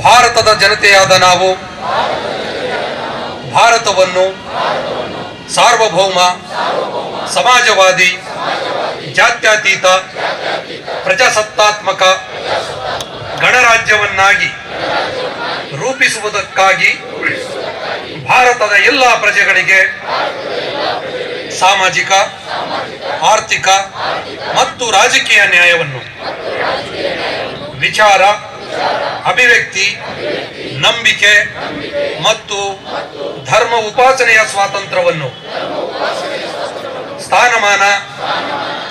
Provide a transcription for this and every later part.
ಭಾರತದ ಜನತೆಯಾದ ನಾವು ಭಾರತವನ್ನು ಸಾರ್ವಭೌಮ, ಸಮಾಜವಾದಿ, ಜಾತ್ಯತೀತ, ಪ್ರಜಾಸತ್ತಾತ್ಮಕ ಗಣರಾಜ್ಯವನ್ನಾಗಿ ರೂಪಿಸುವುದಕ್ಕಾಗಿ ಭಾರತದ ಎಲ್ಲ ಪ್ರಜೆಗಳಿಗೆ ಸಾಮಾಜಿಕ, ಆರ್ಥಿಕ ಮತ್ತು ರಾಜಕೀಯ ನ್ಯಾಯವನ್ನು, ವಿಚಾರ, ಅಭಿವ್ಯಕ್ತಿ, ನಂಬಿಕೆ ಮತ್ತು ಧರ್ಮ ಉಪಾಸನೆಯ ಸ್ವಾತಂತ್ರ್ಯವನ್ನು, ಸ್ಥಾನಮಾನ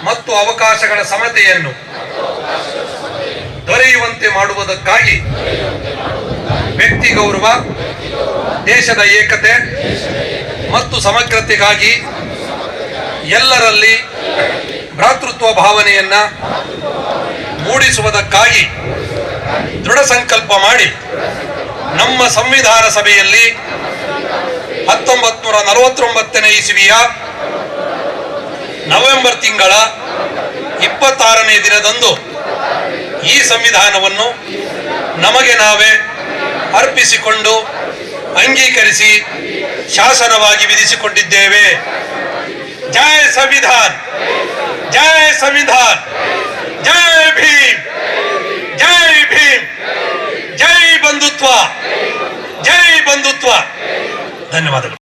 ಮತ್ತು ಅವಕಾಶಗಳ ಸಮತೆಯನ್ನು ದೊರೆಯುವಂತೆ ಮಾಡುವುದಕ್ಕಾಗಿ ವ್ಯಕ್ತಿ ಗೌರವ, ದೇಶದ ಏಕತೆ ಮತ್ತು ಸಮಗ್ರತೆಗಾಗಿ ಎಲ್ಲರಲ್ಲಿ ಭ್ರಾತೃತ್ವ ಭಾವನೆಯನ್ನ ಮೂಡಿಸುವುದಕ್ಕಾಗಿ ದೃಢ ಸಂಕಲ್ಪ ಮಾಡಿ ನಮ್ಮ ಸಂವಿಧಾನ ಸಭೆಯಲ್ಲಿ 1949ನೇ ಇಸವಿಯ ನವೆಂಬರ್ ತಿಂಗಳ 26ನೇ ದಿನದಂದು ಈ ಸಂವಿಧಾನವನ್ನು ನಮಗೆ ನಾವೇ ಅರ್ಪಿಸಿಕೊಂಡು ಅಂಗೀಕರಿಸಿ ಶಾಸನವಾಗಿ ವಿಧಿಸಿಕೊಂಡಿದ್ದೇವೆ. ಜೈ ಸಂವಿಧಾನ್, ಜೈ ಸಂವಿಧಾನ್, ಜೈ ಭೀಮ್, ಜೈ ಭೀಮ್, ಜೈ ಬಂಧುತ್ವ, ಜೈ ಬಂಧುತ್ವ. ಧನ್ಯವಾದಗಳು.